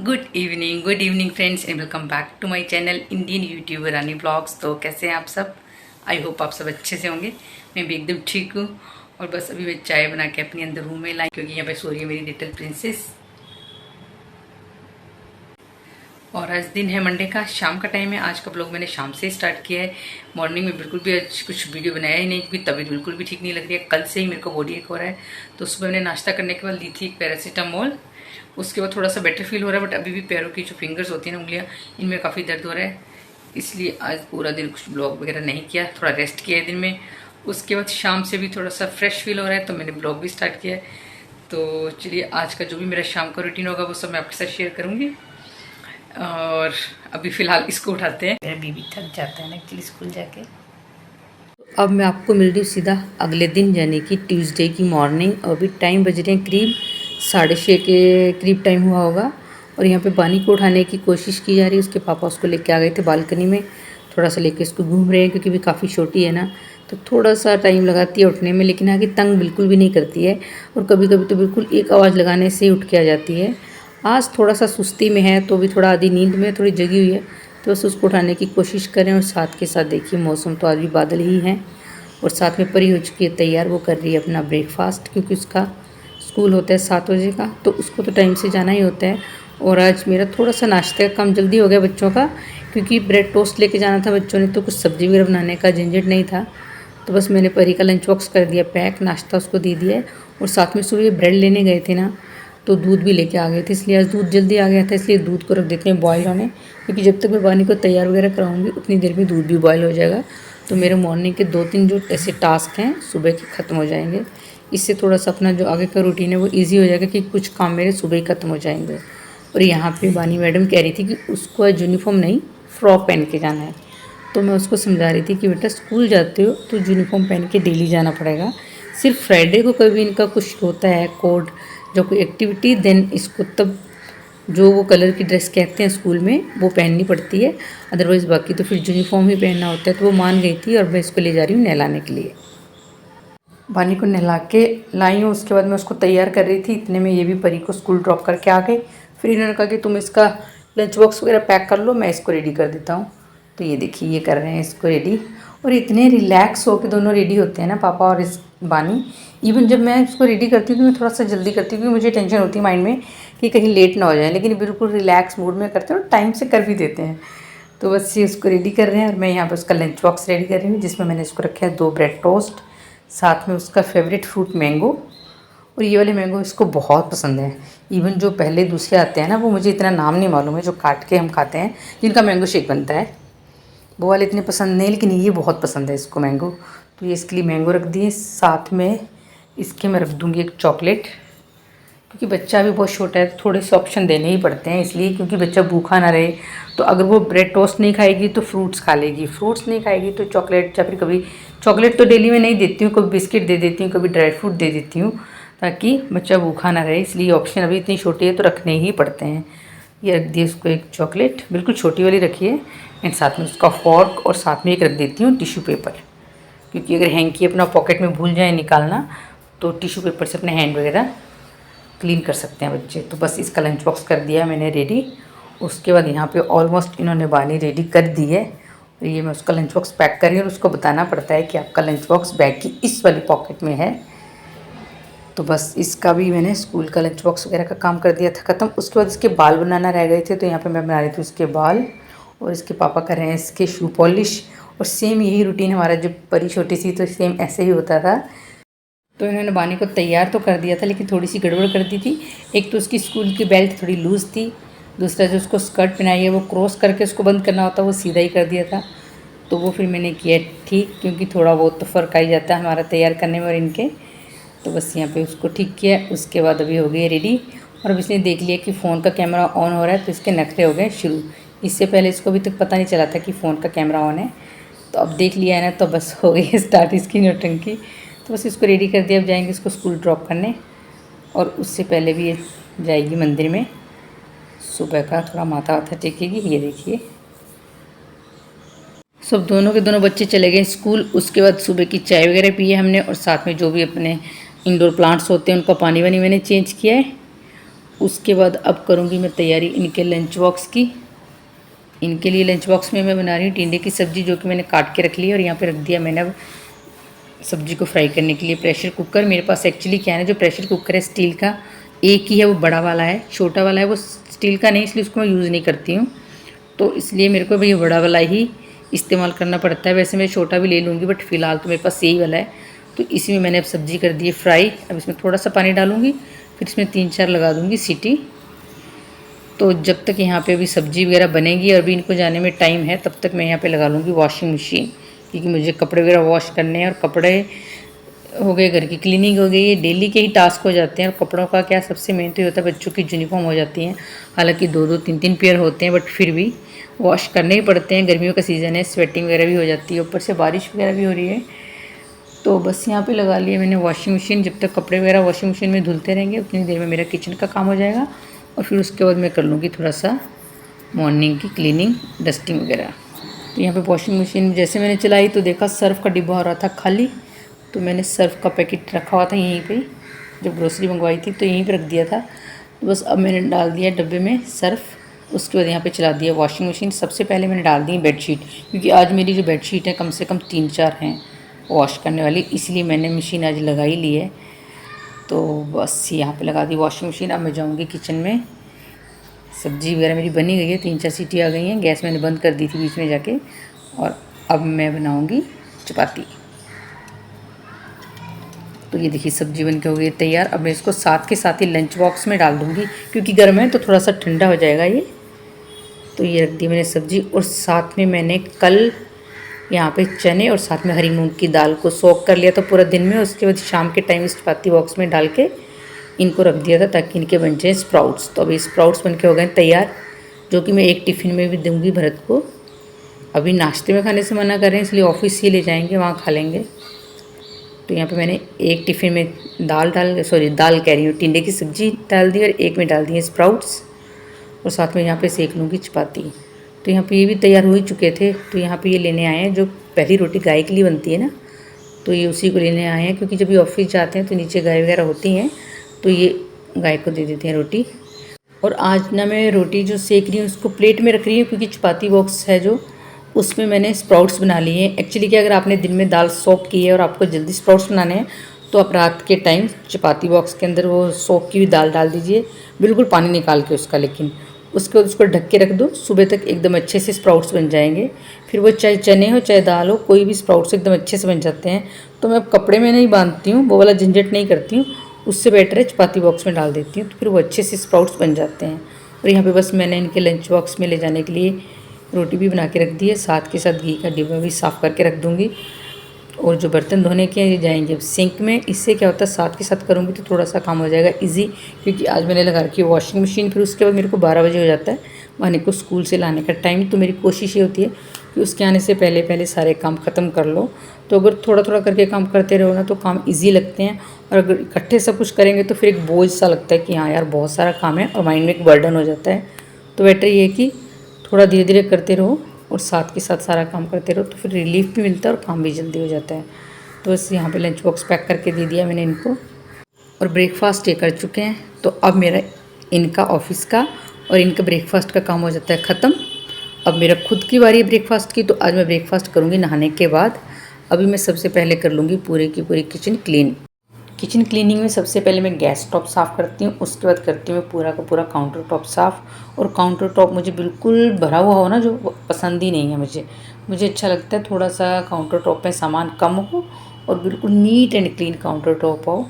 Good evening friends and welcome back to my channel Indian YouTuber Rani blogs. तो कैसे हैं आप सब? आई होप आप सब अच्छे से होंगे। मैं भी एकदम ठीक हूँ। और बस अभी मैं चाय बना के अपने अंदर रूम में लाई, क्योंकि यहाँ पे सो रही है मेरी लिटिल प्रिंसेस। और आज दिन है मंडे का, शाम का टाइम है। आज का ब्लॉग मैंने शाम से स्टार्ट किया है। मॉर्निंग में बिल्कुल भी आज कुछ वीडियो बनाया ही नहीं, क्योंकि तबीयत बिल्कुल भी ठीक नहीं लग रही है। कल से ही मेरे को बॉडी एक हो रहा है। तो सुबह मैंने नाश्ता करने के बाद ली थी एक पैरासीटामोल। उसके बाद थोड़ा सा बेटर फील हो रहा है, बट अभी भी पैरों की जो फिंगर्स होती हैं ना, उंगलियाँ, इनमें काफ़ी दर्द हो रहा है। इसलिए आज पूरा दिन कुछ ब्लॉग वगैरह नहीं किया, थोड़ा रेस्ट किया है दिन में। उसके बाद शाम से भी थोड़ा सा फ्रेश फील हो रहा है, तो मैंने ब्लॉग भी स्टार्ट किया है। तो चलिए, आज का जो भी मेरा शाम का रूटीन होगा वो सब मैं आपके साथ शेयर करूँगी। और अभी फ़िलहाल इसको उठाते हैं। मेरा बीबी थक जाता है ना एक्चुअली स्कूल जाके। अब मैं आपको मिल रही हूँ सीधा अगले दिन, यानी कि ट्यूसडे की मॉर्निंग। अभी टाइम बज रहे हैं करीब 6:30 के करीब टाइम हुआ होगा। और यहाँ पे बानी को उठाने की कोशिश की जा रही है। उसके पापा उसको लेके आ गए थे बालकनी में, थोड़ा सा लेके इसको घूम रहे हैं, क्योंकि भी काफ़ी छोटी है ना, तो थोड़ा सा टाइम लगाती है उठने में। लेकिन आगे तंग बिल्कुल भी नहीं करती है, और कभी कभी तो बिल्कुल एक आवाज़ लगाने से ही उठ के आ जाती है। आज थोड़ा सा सुस्ती में है, तो भी थोड़ा आधी नींद में थोड़ी जगी हुई है, तो बस उसको उठाने की कोशिश करें। और साथ के साथ देखिए, मौसम तो आज भी बादल ही हैं। और साथ में परी हो चुकी है तैयार, वो कर रही है अपना ब्रेकफास्ट, क्योंकि उसका स्कूल होता है 7 बजे का, तो उसको तो टाइम से जाना ही होता है। और आज मेरा थोड़ा सा नाश्ते का काम जल्दी हो गया बच्चों का, क्योंकि ब्रेड टोस्ट लेके जाना था बच्चों ने, तो कुछ सब्ज़ी वगैरह बनाने का झंझट नहीं था। तो बस मैंने परी का लंच बॉक्स कर दिया पैक, नाश्ता उसको दे दिया है। और साथ में सुबह ब्रेड लेने गए थे ना, तो दूध भी लेके आ गए थे, इसलिए आज दूध जल्दी आ गया था। इसलिए दूध को रख देते हैं बॉयल होने, क्योंकि जब तक मैं पानी को तैयार वगैरह कराऊंगी उतनी देर में दूध भी बॉयल हो जाएगा। तो मेरे मॉर्निंग के 2-3 जो ऐसे टास्क हैं सुबह के ख़त्म हो जाएंगे। इससे थोड़ा सा अपना जो आगे का रूटीन है वो ईजी हो जाएगा, कि कुछ काम मेरे सुबह ही ख़त्म हो जाएंगे। और यहाँ पे बानी मैडम कह रही थी कि उसको आज यूनिफॉर्म नहीं, फ्रॉक पहन के जाना है। तो मैं उसको समझा रही थी कि बेटा, स्कूल जाते हो तो यूनिफॉर्म पहन के डेली जाना पड़ेगा। सिर्फ फ्राइडे को कभी इनका कुछ होता है कोड, जो कोई एक्टिविटी, देन इसको तब जो वो कलर की ड्रेस कहते हैं स्कूल में वो पहननी पड़ती है। अदरवाइज़ बाकी तो फिर यूनिफॉर्म ही पहनना होता है। तो वो मान गई थी, और मैं इसको ले जा रही हूँ नहलाने के लिए। बानी को नहला के लाई हूँ, उसके बाद मैं उसको तैयार कर रही थी। इतने में ये भी परी को स्कूल ड्रॉप करके आ गई। फिर इन्होंने कहा कि तुम इसका लंच बॉक्स वगैरह पैक कर लो, मैं इसको रेडी कर देता हूँ। तो ये देखिए, ये कर रहे हैं इसको रेडी। और इतने रिलैक्स हो के दोनों रेडी होते हैं ना, पापा और इस बानी। इवन जब मैं उसको रेडी करती हूँ तो मैं थोड़ा सा जल्दी करती हूँ, क्योंकि मुझे टेंशन होती है माइंड में कि कहीं लेट ना हो जाए। लेकिन बिल्कुल रिलैक्स मूड में करते हैं और टाइम से कर भी देते हैं। तो बस ये उसको रेडी कर रहे हैं, और मैं यहाँ पर उसका लंच बॉक्स रेडी कर रही हूँ, जिसमें मैंने इसको रखा है 2 ब्रेड टोस्ट, साथ में उसका फेवरेट फ्रूट मैंगो। और ये वाले मैंगो इसको बहुत पसंद है। इवन जो पहले दूसरे आते हैं ना, वो मुझे इतना नाम नहीं मालूम है, जो काट के हम खाते हैं, जिनका मैंगो शेक बनता है, वो वाले इतने पसंद नहीं। लेकिन ये बहुत पसंद है इसको मैंगो। तो ये इसके लिए मैंगो रख दिए। साथ में इसके मैं रख दूँगी एक चॉकलेट, क्योंकि बच्चा भी बहुत छोटा है, तो थोड़े से ऑप्शन देने ही पड़ते हैं इसलिए, क्योंकि बच्चा भूखा ना रहे। तो अगर वो ब्रेड टोस्ट नहीं खाएगी तो फ्रूट्स खा लेगी, फ्रूट्स नहीं खाएगी तो चॉकलेट, या फिर कभी चॉकलेट तो डेली में नहीं देती हूँ, कभी बिस्किट दे देती हूँ, कभी ड्राई फ्रूट दे देती हूँ, ताकि बच्चा भूखा ना रहे। इसलिए ऑप्शन अभी इतनी छोटी है तो रखने ही पड़ते हैं। ये रख दिए उसको एक चॉकलेट, बिल्कुल छोटी वाली रखिए। एंड साथ में उसका फॉर्क, और साथ में एक रख देती हूँ टिश्यू पेपर, क्योंकि अगर हैंकी अपना पॉकेट में भूल जाए निकालना, तो टिश्यू पेपर से अपने हैंड वगैरह क्लीन कर सकते हैं बच्चे। तो बस इसका लंच बॉक्स कर दिया मैंने रेडी। उसके बाद यहाँ पे ऑलमोस्ट इन्होंने बानी रेडी कर दी है। और ये मैं उसका लंच बॉक्स पैक कर रही हूँ, और उसको बताना पड़ता है कि आपका लंच बॉक्स बैग की इस वाली पॉकेट में है। तो बस इसका भी मैंने स्कूल का लंच बॉक्स वगैरह का काम कर दिया था ख़त्म। उसके बाद इसके बाल बनाना रह गए थे, तो यहाँ पर मैं बना रही थी उसके बाल, और इसके पापा कर रहे हैं इसके शू पॉलिश। और सेम यही रूटीन हमारा, जब परी छोटी सी तो सेम ऐसे ही होता था। तो इन्होंने बानी को तैयार तो कर दिया था, लेकिन थोड़ी सी गड़बड़ कर दी थी। एक तो उसकी स्कूल की बेल्ट थोड़ी लूज़ थी, दूसरा जो उसको स्कर्ट पहनाई है वो क्रॉस करके उसको बंद करना होता है, वो सीधा ही कर दिया था। तो वो फिर मैंने किया ठीक, क्योंकि थोड़ा बहुत तो फ़र्क आ ही जाता है हमारा तैयार करने में और इनके। तो बस यहाँ पे उसको ठीक किया। उसके बाद अभी हो गई रेडी। और अब इसने देख लिया कि फ़ोन का कैमरा ऑन हो रहा है, तो इसके नखरे हो गए शुरू। इससे पहले इसको अभी तक पता नहीं चला था कि फ़ोन का कैमरा ऑन है, तो अब देख लिया है ना, तो बस हो गई स्टार्ट इसकी नौटंकी। तो बस इसको रेडी कर दिया। अब जाएंगे इसको स्कूल ड्रॉप करने, और उससे पहले भी ये जाएगी मंदिर में, सुबह का थोड़ा माथा वाथा टेकेगी। ये देखिए, सब दोनों के दोनों बच्चे चले गए स्कूल। उसके बाद सुबह की चाय वगैरह पी है हमने, और साथ में जो भी अपने इंडोर प्लांट्स होते हैं उनका पानी वानी मैंने चेंज किया है। उसके बाद अब करूँगी मैं तैयारी इनके लंच बॉक्स की। इनके लिए लंच बॉक्स में मैं बना रही हूँ टिंडे की सब्ज़ी, जो कि मैंने काट के रख ली है और यहाँ पे रख दिया मैंने अब सब्ज़ी को फ्राई करने के लिए प्रेशर कुकर। मेरे पास एक्चुअली क्या है ना, जो प्रेशर कुकर है स्टील का एक ही है, वो बड़ा वाला है, छोटा वाला है वो स्टील का नहीं, इसलिए उसको मैं यूज़ नहीं करती हूँ। तो इसलिए मेरे को भी ये बड़ा वाला ही इस्तेमाल करना पड़ता है। वैसे मैं छोटा भी ले लूँगी, बट फ़िलहाल तो मेरे पास यही वाला है। तो इसी में मैंने अब सब्ज़ी कर दी है फ्राई। अब इसमें थोड़ा सा पानी डालूँगी, फिर इसमें 3-4 लगा दूँगी सीटी। तो जब तक यहाँ पे अभी सब्ज़ी वगैरह बनेगी और अभी इनको जाने में टाइम है, तब तक मैं यहाँ पे लगा लूँगी वॉशिंग मशीन, क्योंकि मुझे कपड़े वगैरह वॉश करने हैं। और कपड़े हो गए, घर की क्लीनिंग हो गई, ये डेली के ही टास्क हो जाते हैं। और कपड़ों का क्या सबसे मेन तो ये होता है, बच्चों की यूनिफॉर्म हो जाती हैं, हालांकि 2-2 3-3 पेयर होते हैं, बट फिर भी वॉश करने ही पड़ते हैं। गर्मियों का सीज़न है, स्वेटिंग वगैरह भी हो जाती है, ऊपर से बारिश वगैरह भी हो रही है। तो बस यहाँ पे लगा लिया मैंने वॉशिंग मशीन। जब तक कपड़े वगैरह वॉशिंग मशीन में धुलते रहेंगे उतनी देर में मेरा किचन का काम हो जाएगा, और फिर उसके बाद मैं कर लूँगी थोड़ा सा मॉर्निंग की क्लीनिंग, डस्टिंग वगैरह। तो यहाँ पे वॉशिंग मशीन जैसे मैंने चलाई तो देखा सर्फ़ का डिब्बा हो रहा था खाली, तो मैंने सर्फ़ का पैकेट रखा हुआ था यहीं पे, जब ग्रोसरी मंगवाई थी तो यहीं पे रख दिया था। तो बस अब मैंने डाल दिया डब्बे में सर्फ़। उसके बाद यहाँ पे चला दिया वॉशिंग मशीन। सबसे पहले मैंने डाल दी बेडशीट, क्योंकि आज मेरी जो बेडशीट है कम से कम 3-4 हैं वॉश करने वाली, इसलिए मैंने मशीन आज लगा ही ली है। तो बस यहाँ पे लगा दी वॉशिंग मशीन। अब मैं जाऊँगी किचन में। सब्ज़ी वगैरह मेरी बनी गई है, 3-4 सीटी आ गई हैं, गैस मैंने बंद कर दी थी बीच में जाके। और अब मैं बनाऊँगी चपाती। तो ये देखिए सब्ज़ी बन के हो गई तैयार। अब मैं इसको साथ के साथ ही लंच बॉक्स में डाल दूँगी, क्योंकि गर्म है तो थोड़ा सा ठंडा हो जाएगा ये। तो ये रख दी मैंने सब्ज़ी, और साथ में मैंने कल यहाँ पे चने और साथ में हरी मूंग की दाल को सोक कर लिया था पूरा दिन में। उसके बाद शाम के टाइम इस चपाती बॉक्स में डाल के इनको रख दिया था, ताकि इनके बन जाए स्प्राउट्स। तो अभी स्प्राउट्स बन के हो गए तैयार, जो कि मैं एक टिफ़िन में भी दूँगी भरत को। अभी नाश्ते में खाने से मना कर रहे हैं, इसलिए ऑफिस ही ले जाएंगे, वहाँ खा लेंगे। तो यहाँ पे मैंने एक टिफ़िन में दाल कह रही हूँ, टिंडे की सब्ज़ी डाल दी, और एक में डाल दिए स्प्राउट्स, और साथ में यहाँ पे सेक लूँगी चपाती। तो यहाँ पे ये भी तैयार हो ही चुके थे। तो यहाँ पे ये लेने आए हैं, जो पहली रोटी गाय के लिए बनती है ना, तो ये उसी को लेने आए हैं, क्योंकि जब ये ऑफिस जाते हैं तो नीचे गाय वगैरह होती हैं, तो ये गाय को दे देते हैं रोटी। और आज ना मैं रोटी जो सेक रही हूँ उसको प्लेट में रख रही हूँ, क्योंकि चपाती बॉक्स है जो, उसमें मैंने स्प्राउट्स बना लिए हैं। एक्चुअली क्या, अगर आपने दिन में दाल सोक की है और आपको जल्दी स्प्राउट्स बनाने हैं, तो आप रात के टाइम चपाती बॉक्स के अंदर वो सोक की हुई दाल डाल दीजिए, बिल्कुल पानी निकाल के उसका। लेकिन उसके बाद उसको ढक के रख दो, सुबह तक एकदम अच्छे से स्प्राउट्स बन जाएंगे। फिर वो चाहे चने हो चाहे दाल हो, कोई भी स्प्राउट्स एकदम अच्छे से बन जाते हैं। तो मैं अब कपड़े में नहीं बांधती हूँ, वो वाला झंझट नहीं करती हूँ, उससे बेटर है चपाती बॉक्स में डाल देती हूँ, तो फिर वो अच्छे से स्प्राउट्स बन जाते हैं। और यहाँ पे बस मैंने इनके लंच बॉक्स में ले जाने के लिए रोटी भी बना के रख दी है, साथ के साथ घी का डिब्बा भी साफ़ करके रख दूँगी। और जो बर्तन धोने के ये जाएंगे अब सिंक में। इससे क्या होता है, साथ के साथ करूँगी तो थोड़ा सा काम हो जाएगा इजी, क्योंकि आज मैंने लगा रखी है वॉशिंग मशीन। फिर उसके बाद मेरे को 12 बजे हो जाता है मानी को स्कूल से लाने का टाइम। तो मेरी कोशिश ये होती है कि उसके आने से पहले पहले सारे काम ख़त्म कर लो। तो अगर थोड़ा थोड़ा करके काम करते रहो ना, तो काम ईजी लगते हैं। और अगर इकट्ठे सब कुछ करेंगे तो फिर एक बोझ सा लगता है कि हाँ यार बहुत सारा काम है, और माइंड में एक बर्डन हो जाता है। तो बेटर ये है कि थोड़ा धीरे धीरे करते रहो और साथ के साथ सारा काम करते रहो, तो फिर रिलीफ भी मिलता है और काम भी जल्दी हो जाता है। तो बस यहाँ पे लंच बॉक्स पैक करके दे दिया मैंने इनको, और ब्रेकफास्ट ये कर चुके हैं। तो अब मेरा इनका ऑफिस का और इनका ब्रेकफास्ट का काम हो जाता है ख़त्म। अब मेरा खुद की बारी है ब्रेकफास्ट की, तो आज मैं ब्रेकफास्ट करूँगी नहाने के बाद। अभी मैं सबसे पहले कर लूँगी पूरी की पूरी किचन क्लीन। किचन क्लीनिंग में सबसे पहले मैं गैस टॉप साफ़ करती हूँ, उसके बाद करती हूँ मैं पूरा का पूरा काउंटर टॉप साफ़। और काउंटर टॉप मुझे बिल्कुल भरा हुआ हो ना, जो पसंद ही नहीं है मुझे अच्छा लगता है थोड़ा सा काउंटर टॉप में सामान कम हो और बिल्कुल neat and clean counter top हो,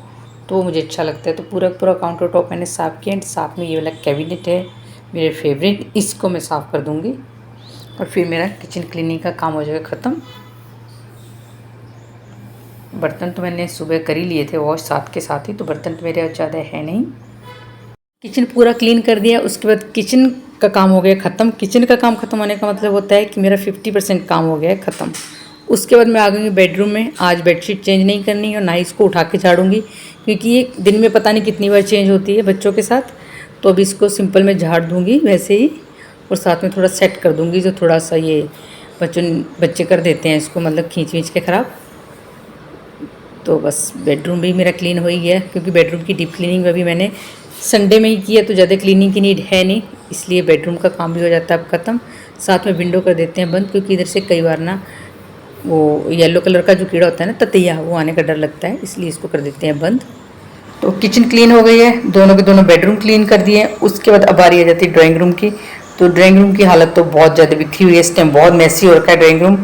तो मुझे अच्छा लगता है। तो पूरा पूरा काउंटर टॉप मैंने साफ़ किया। एंड साथ में ये वाला कैबिनेट है मेरे फेवरेट, इसको मैं साफ़ कर दूँगी, और फिर मेरा किचन क्लीनिंग का काम हो जाएगा ख़त्म। बर्तन तो मैंने सुबह कर ही लिए थे वॉश साथ के साथ ही, तो बर्तन तो मेरे ज़्यादा है नहीं। किचन पूरा क्लीन कर दिया, उसके बाद किचन का काम हो गया ख़त्म। किचन का काम ख़त्म होने का मतलब होता है कि मेरा 50% काम हो गया है ख़त्म। उसके बाद मैं आ गई बेडरूम में। आज बेडशीट चेंज नहीं करनी है और ना ही इसको उठा के झाड़ूंगी, क्योंकि ये दिन में पता नहीं कितनी बार चेंज होती है बच्चों के साथ। तो अभी इसको सिंपल में झाड़ दूँगी वैसे ही, और साथ में थोड़ा सेट कर दूँगी, जो थोड़ा सा ये बच्चे कर देते हैं इसको, मतलब खींच के ख़राब। तो बस बेडरूम भी मेरा क्लीन हो ही गया, क्योंकि बेडरूम की डीप क्लीनिंग में भी मैंने संडे में ही किया तो ज़्यादा क्लीनिंग की नीड है नहीं, इसलिए बेडरूम का काम भी हो जाता है अब ख़त्म। साथ में विंडो कर देते हैं बंद, क्योंकि इधर से कई बार ना वो येलो कलर का जो कीड़ा होता है ना ततैया, वो आने का डर लगता है, इसलिए इसको कर देते हैं बंद। तो किचन क्लीन हो गई है, दोनों के दोनों बेडरूम क्लीन कर दिए। उसके बाद अब बारी आ जाती है ड्राइंग रूम की। तो ड्राइंग रूम की हालत तो बहुत ज़्यादा बिखरी हुई है इस टाइम, बहुत मैसी हो रखा है ड्राइंग रूम।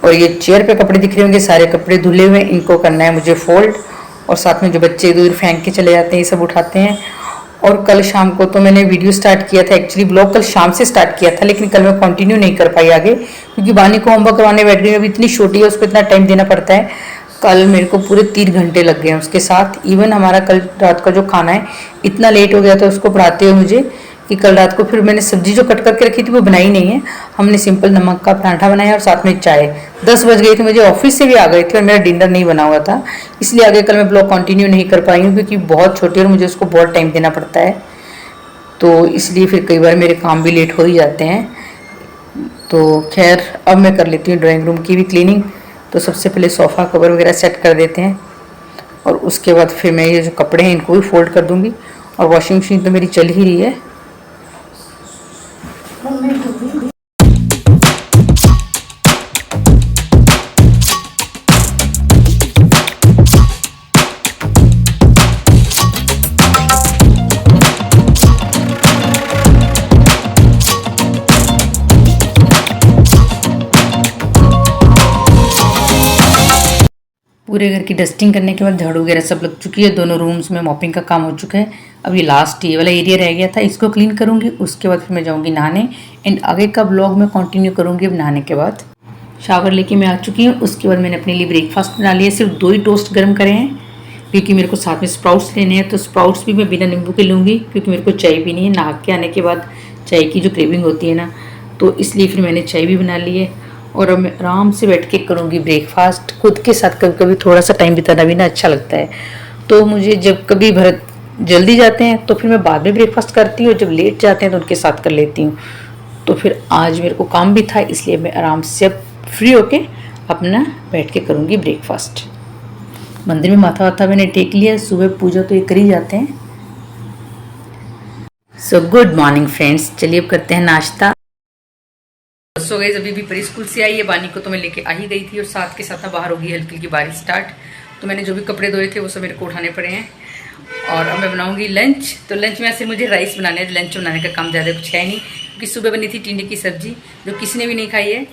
और ये चेयर पे कपड़े दिख रहे होंगे, सारे कपड़े धुले हुए हैं, इनको करना है मुझे फोल्ड। और साथ में जो बच्चे इधर उधर फेंक के चले जाते हैं ये सब उठाते हैं। और कल शाम को तो मैंने वीडियो स्टार्ट किया था, एक्चुअली ब्लॉग कल शाम से स्टार्ट किया था, लेकिन कल मैं कंटिन्यू नहीं कर पाई आगे, क्योंकि बानी को होमवर्क करवाने बैठ गई। अभी इतनी छोटी है, उसको इतना टाइम देना पड़ता है। कल मेरे को पूरे 3 घंटे लग गए उसके साथ। इवन हमारा कल रात का जो खाना है इतना लेट हो गया था उसको पढ़ाते हुए मुझे, कि कल रात को फिर मैंने सब्जी जो कट करके रखी थी वो बनाई नहीं है। हमने सिंपल नमक का पराठा बनाया और साथ में चाय। 10 बज गई थी, मुझे ऑफिस से भी आ गई थी और मेरा डिनर नहीं बना हुआ था, इसलिए आगे कल मैं ब्लॉग कंटिन्यू नहीं कर पाई हूँ, क्योंकि बहुत छोटी और मुझे उसको बहुत टाइम देना पड़ता है। तो इसलिए फिर कई बार मेरे काम भी लेट हो ही जाते हैं। तो खैर अब मैं कर लेती हूँ ड्राइंग रूम की भी क्लीनिंग। तो सबसे पहले सोफ़ा कवर वगैरह सेट कर देते हैं, और उसके बाद फिर मैं ये जो कपड़े हैं इनको भी फोल्ड कर दूँगी। और वॉशिंग मशीन तो मेरी चल ही रही है। पूरे घर की डस्टिंग करने के बाद झाड़ू वगैरह सब लग चुकी है, दोनों रूम्स में मॉपिंग का काम हो चुका है। अब ये लास्ट ये वाला एरिया रह गया था, इसको क्लीन करूँगी। उसके बाद फिर मैं जाऊँगी नहाने, एंड आगे का ब्लॉग मैं कंटिन्यू करूँगी अब नहाने के बाद। शावर लेके मैं आ चुकी हूँ। उसके बाद मैंने अपने लिए ब्रेकफास्ट बना लिया, सिर्फ 2 ही टोस्ट गर्म करे हैं, क्योंकि मेरे को साथ में स्प्राउट्स लेने हैं। तो स्प्राउट्स भी मैं बिना नींबू के लूँगी, क्योंकि मेरे को चाय पीनी है। नहा के आने के बाद चाय की जो क्रेविंग होती है ना, तो इसलिए फिर मैंने चाय भी बना ली है। और अब मैं आराम से बैठ के करूँगी ब्रेकफास्ट खुद के साथ। कभी कभी थोड़ा सा टाइम बिताना भी ना अच्छा लगता है। तो मुझे जब कभी भरत जल्दी जाते हैं तो फिर मैं बाद में ब्रेकफास्ट करती हूँ, जब लेट जाते हैं तो उनके साथ कर लेती हूँ। तो फिर आज मेरे को काम भी था, इसलिए मैं आराम से अब फ्री होके अपना बैठ के करूँगी ब्रेकफास्ट। मंदिर में माथा वाथा मैंने टेक लिया, सुबह पूजा तो ये कर ही जाते हैं। सो गुड मॉर्निंग फ्रेंड्स, चलिए अब करते हैं नाश्ता। सो गाइस अभी भी परी स्कूल से आई है, बानी को तो मैं लेके आ ही गई थी, और साथ के साथ बाहर होगी हल्की हल्की बारिश स्टार्ट। तो मैंने जो भी कपड़े धोए थे वो सब मेरे को उठाने पड़े हैं। और अब मैं बनाऊंगी लंच। तो लंच में ऐसे मुझे राइस बनाने है, लंच बनाने का काम ज़्यादा कुछ है नहीं, क्योंकि सुबह बनी थी टिंडे की सब्जी, जो किसी ने भी नहीं खाई है।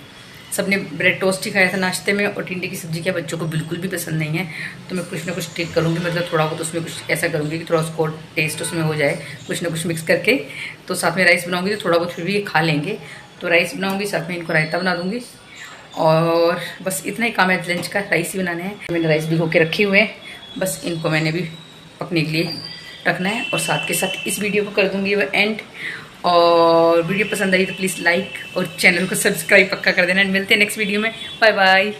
सबने ब्रेड टोस्ट ही खाया था नाश्ते में, और टिंडे की सब्जी क्या बच्चों को बिल्कुल भी पसंद नहीं है। तो मैं कुछ ना कुछ ट्रिक करूँगी, मतलब थोड़ा बहुत उसमें कुछ ऐसा करूँगी कि थोड़ा उसको टेस्ट उसमें हो जाए, कुछ ना कुछ मिक्स करके। तो साथ में राइस बनाऊँगी तो थोड़ा बहुत फिर भी ये खा लेंगे। तो राइस बनाऊँगी, साथ में इनको रायता बना दूँगी, और बस इतना ही काम है लंच का, राइस ही बनाने हैं। मैंने राइस भिगो के रखे हुए हैं, बस इनको मैंने भी पकने के लिए रखना है। और साथ के साथ इस वीडियो को कर दूँगी वो एंड। और वीडियो पसंद आई तो प्लीज़ लाइक और चैनल को सब्सक्राइब पक्का कर देना। मिलते हैं नेक्स्ट वीडियो में, बाय बाय।